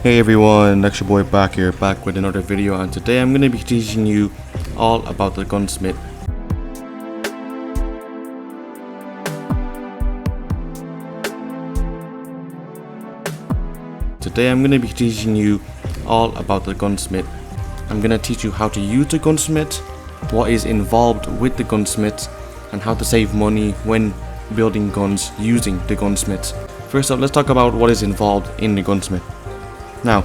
Hey everyone, Next your boy back here, back with another video, and today I'm going to be teaching you all about the Gunsmith. Today I'm going to be teaching you all about the Gunsmith. I'm going to teach you how to use the Gunsmith, what is involved with the Gunsmith, and how to save money when building guns using the Gunsmith. First up, let's talk about what is involved in the Gunsmith. Now,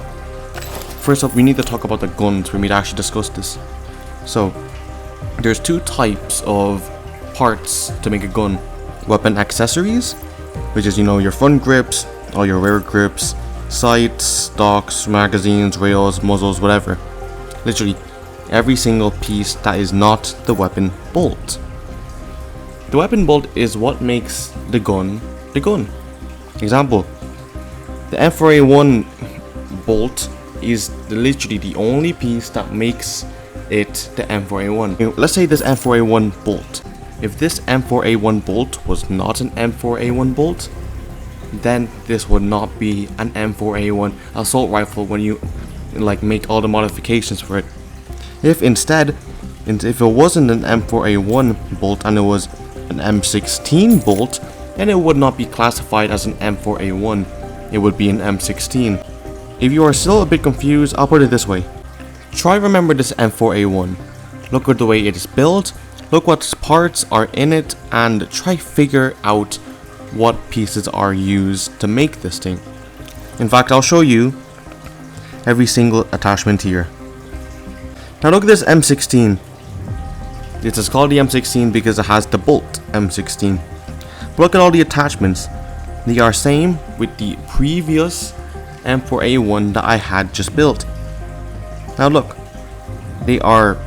first up, we need to talk about the guns. We need to actually discuss this. So, there's two types of parts to make a gun. Weapon accessories, which is, your front grips, all your rear grips, sights, stocks, magazines, rails, muzzles, whatever. Literally, every single piece that is not the weapon bolt. The weapon bolt is what makes the gun the gun. Example, the M4A1 bolt is literally the only piece that makes it the M4A1. Let's say this M4A1 bolt. If this M4A1 bolt was not an M4A1 bolt, then this would not be an M4A1 assault rifle when you make all the modifications for it. If instead, if it wasn't an M4A1 bolt and it was an M16 bolt, then it would not be classified as an M4A1. It would be an M16. If you are still a bit confused, I'll put it this way. Try remember this M4A1. Look at the way it is built, look what parts are in it, and try figure out what pieces are used to make this thing. In fact, I'll show you every single attachment here. Now look at this M16. This is called the M16 because it has the bolt M16. But look at all the attachments. They are same with the previous M4A1 that I had just built. Now look, they are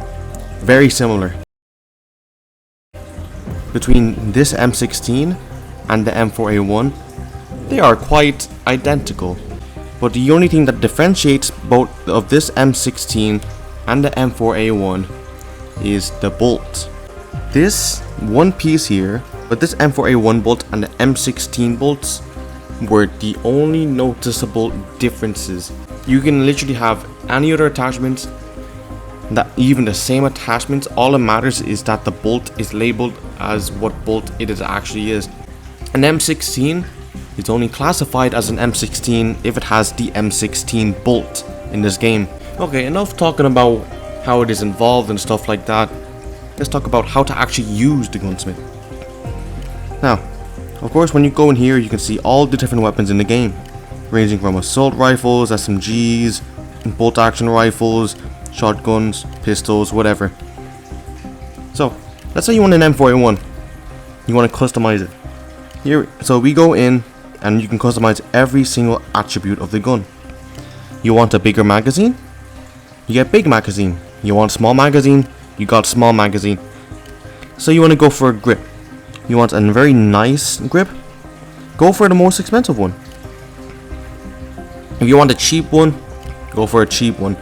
very similar. Between this M16 and the M4A1, they are quite identical. But the only thing that differentiates both of this M16 and the M4A1 is the bolt. This one piece here, but this M4A1 bolt and the M16 bolts were the only noticeable differences. You can literally have any other attachments, that even the same attachments, all that matters is that the bolt is labeled as what bolt it actually is. An M16 is only classified as an M16 if it has the M16 bolt in this game. Okay, enough talking about how it is involved and stuff like that. Let's talk about how to actually use the Gunsmith. Now, of course, when you go in here, you can see all the different weapons in the game, ranging from assault rifles, SMGs, bolt action rifles, shotguns, pistols, whatever. So, let's say you want an M4A1. You want to customize it. Here, so we go in and you can customize every single attribute of the gun. You want a bigger magazine? You get big magazine. You want small magazine? You got small magazine. So you want to go for a grip. You want a very nice grip? Go for the most expensive one. If you want a cheap one, go for a cheap one.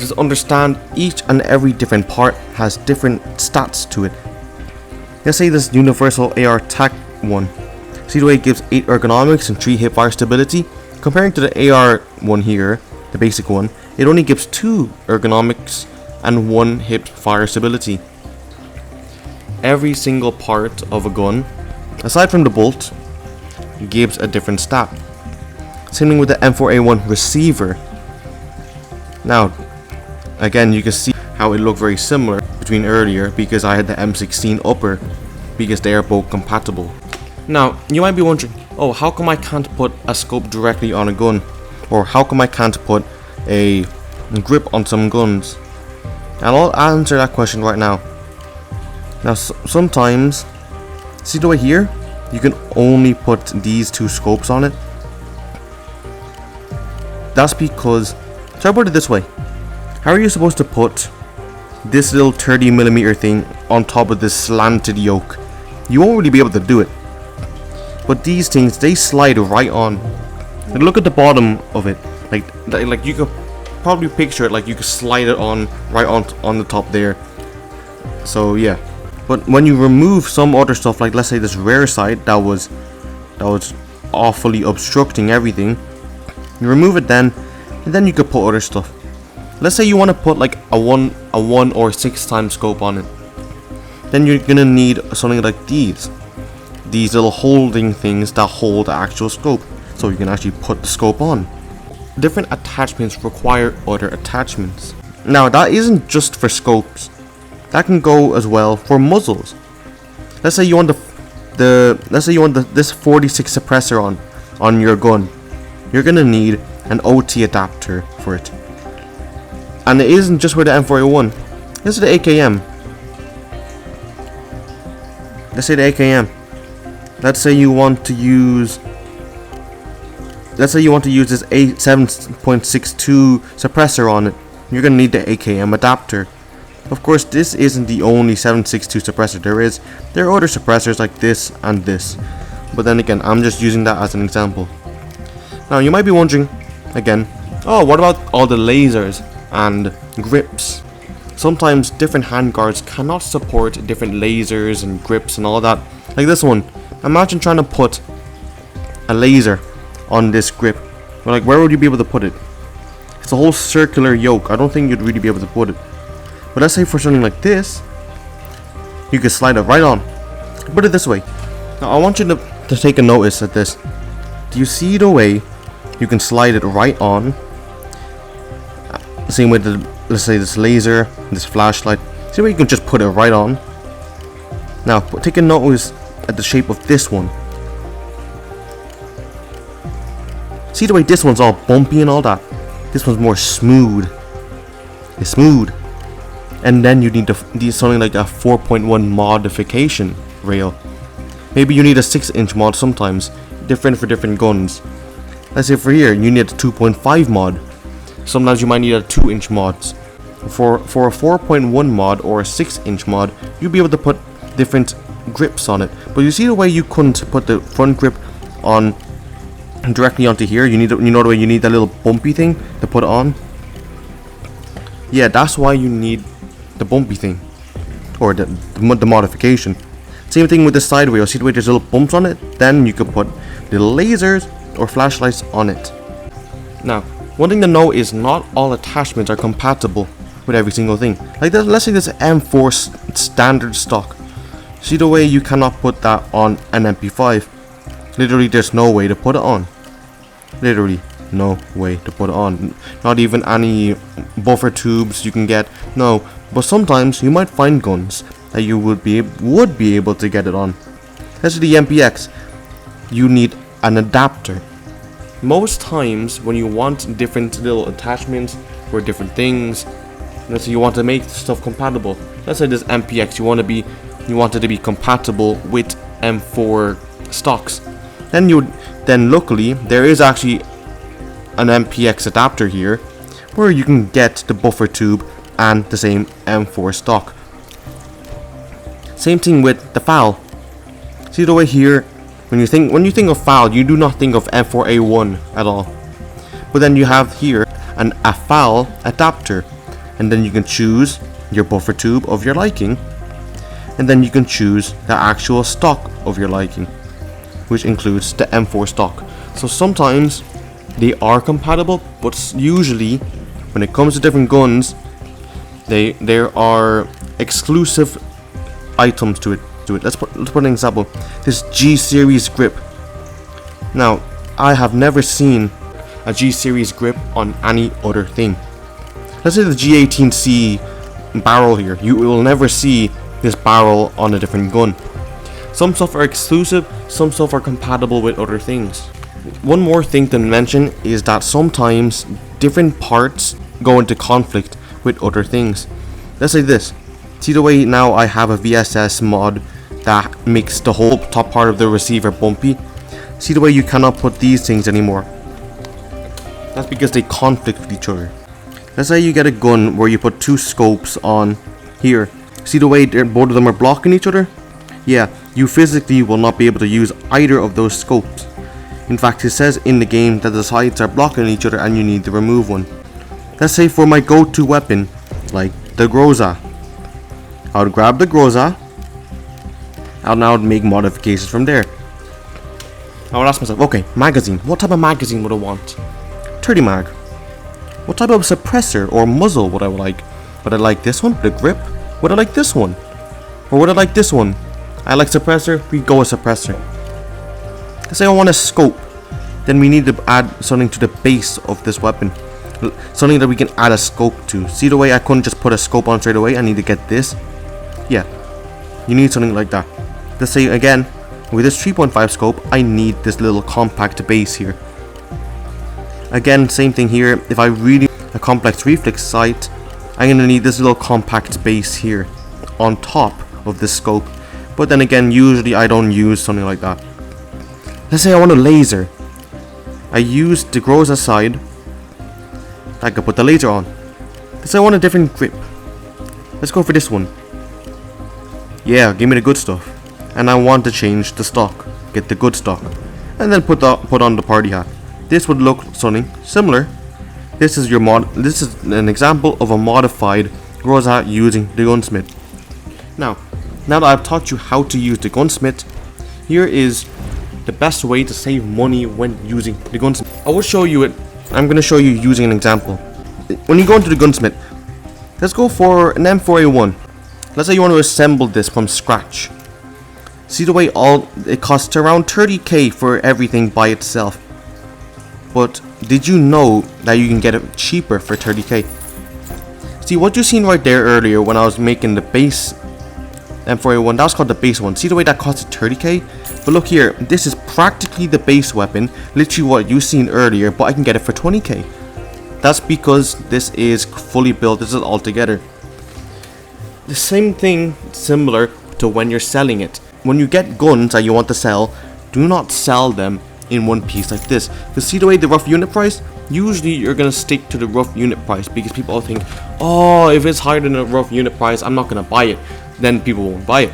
Just understand each and every different part has different stats to it. Let's say this universal AR TAC one. See the way it gives 8 ergonomics and 3 hip fire stability? Comparing to the AR one here, the basic one, it only gives 2 ergonomics and 1 hip fire stability. Every single part of a gun, aside from the bolt, gives a different stat. Same thing with the M4A1 receiver. Now, again, you can see how it looked very similar between earlier because I had the M16 upper, because they are both compatible. Now, you might be wondering, oh, how come I can't put a scope directly on a gun? Or how come I can't put a grip on some guns? And I'll answer that question right now. Now, sometimes, see the way here, you can only put these 2 scopes on it. That's because, try to put it this way. How are you supposed to put this little 30mm thing on top of this slanted yoke? You won't really be able to do it. But these things, they slide right on. And look at the bottom of it. Like you could probably picture it like you could slide it on right on the top there. So yeah. But when you remove some other stuff, like let's say this rear side that was awfully obstructing everything, You remove it then, and then you could put other stuff. Let's say you want to put like a 1 or 6 times scope on it. Then you're gonna need something like these little holding things that hold the actual scope, so you can actually put the scope on. Different attachments require other attachments. Now that isn't just for scopes, that can go as well for muzzles. Let's say you want this 46 suppressor on your gun. You're gonna need an OT adapter for it. And it isn't just for the M4A1. This is the AKM. Let's say the AKM. Let's say you want to use this 7.62 suppressor on it. You're gonna need the AKM adapter. Of course, this isn't the only 7.62 suppressor there are other suppressors like this and this. But then again, I'm just using that as an example. Now you might be wondering again, oh, what about all the lasers and grips? Sometimes different handguards cannot support different lasers and grips and all that. Like this one, imagine trying to put a laser on this grip. Like, where would you be able to put it? It's a whole circular yoke. I don't think you'd really be able to put it. But let's say for something like this, you can slide it right on. Put it this way. Now I want you to take a notice at this. Do you see the way you can slide it right on? Same with let's say this laser, this flashlight. See where you can just put it right on. Now take a notice at the shape of this one. See the way this one's all bumpy and all that? This one's more smooth. It's smooth. And then you need something like a 4.1 modification rail. Maybe you need a 6-inch mod sometimes, different for different guns. Let's say for here, you need a 2.5 mod. Sometimes you might need a 2-inch mods. For a 4.1 mod or a 6-inch mod, you'll be able to put different grips on it. But you see the way you couldn't put the front grip on directly onto here? You know the way you need that little bumpy thing to put it on? Yeah, that's why you need the bumpy thing, or the modification. Same thing with the side rail. See the way there's little bumps on it? Then you could put the lasers or flashlights on it. Now, one thing to know is not all attachments are compatible with every single thing. Like this, let's say this M4 standard stock. See the way you cannot put that on an MP5? Literally, there's no way to put it on. Literally, no way to put it on. Not even any buffer tubes you can get. No. But sometimes you might find guns that you would be able to get it on. Let's say the MPX. You need an adapter. Most times when you want different little attachments for different things, let's say you want to make stuff compatible. Let's say this MPX, you want it to be compatible with M4 stocks. Then luckily there is actually an MPX adapter here where you can get the buffer tube and the same M4 stock. Same thing with the FAL. See the way here, when you think of FAL, you do not think of M4A1 at all. But then you have here a FAL adapter, and then you can choose your buffer tube of your liking, and then you can choose the actual stock of your liking, which includes the M4 stock. So sometimes they are compatible, but usually when it comes to different guns, there are exclusive items to it. Let's put an example. This G series grip. Now, I have never seen a G series grip on any other thing. Let's say the G18C barrel here. You will never see this barrel on a different gun. Some stuff are exclusive, some stuff are compatible with other things. One more thing to mention is that sometimes different parts go into conflict with other things. Let's say this. See the way now I have a VSS mod that makes the whole top part of the receiver bumpy? See the way you cannot put these things anymore? That's because they conflict with each other. Let's say you get a gun where you put 2 scopes on here. See the way both of them are blocking each other? Yeah, you physically will not be able to use either of those scopes. In fact, it says in the game that the sides are blocking each other and you need to remove one. Let's say for my go-to weapon, like the Groza, I would grab the Groza and I would make modifications from there. I would ask myself, okay, magazine. What type of magazine would I want? 30 mag. What type of suppressor or muzzle would I like? Would I like this one, the grip? Would I like this one? Or would I like this one? I like suppressor, we go with suppressor. Let's say I want a scope. Then we need to add something to the base of this weapon. Something that we can add a scope to. See the way I couldn't just put a scope on straight away? I need to get this. Yeah, you need something like that. Let's say again, with this 3.5 scope, I need this little compact base here. Again, same thing here. If I really a complex reflex sight, I'm gonna need this little compact base here on top of this scope. But then again, usually I don't use something like that. Let's say I want a laser. I use the Groza side. I could put the laser on. Let's say I want a different grip. Let's go for this one. Yeah, give me the good stuff. And I want to change the stock. Get the good stock. And then put on the party hat. This would look something similar. This is an example of a modified Groza hat using the Gunsmith. Now that I've taught you how to use the Gunsmith, here is the best way to save money when using the Gunsmith. I will show you it. I'm going to show you using an example. When you go into the Gunsmith, let's go for an M4A1. Let's say you want to assemble this from scratch. See the way it costs around 30k for everything by itself. But did you know that you can get it cheaper for 30k? See what you seen right there earlier when I was making the base M4A1, that was called the base one. See the way that costed 30k? But look here, this is practically the base weapon, literally what you seen earlier, but I can get it for 20k. That's because this is fully built, this is all together. The same thing similar to when you're selling it. When you get guns that you want to sell, do not sell them in one piece like this. Because see the way the rough unit price? Usually you're going to stick to the rough unit price because people all think, oh, if it's higher than a rough unit price, I'm not going to buy it. Then people won't buy it.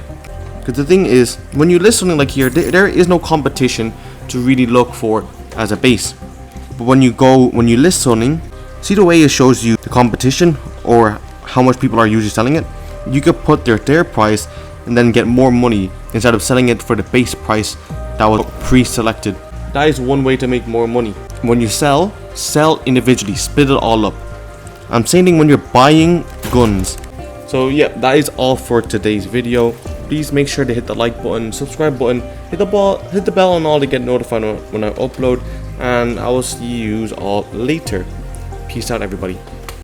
Because the thing is, when you list something like here, there is no competition to really look for as a base. But when you list something, see the way it shows you the competition or how much people are usually selling it? You could put their price and then get more money instead of selling it for the base price that was pre-selected. That is one way to make more money. When you sell individually, split it all up. I'm saying when you're buying guns. So yeah, that is all for today's video. Please make sure to hit the like button, subscribe button, hit the bell and all to get notified when I upload. And I will see you all later. Peace out, everybody.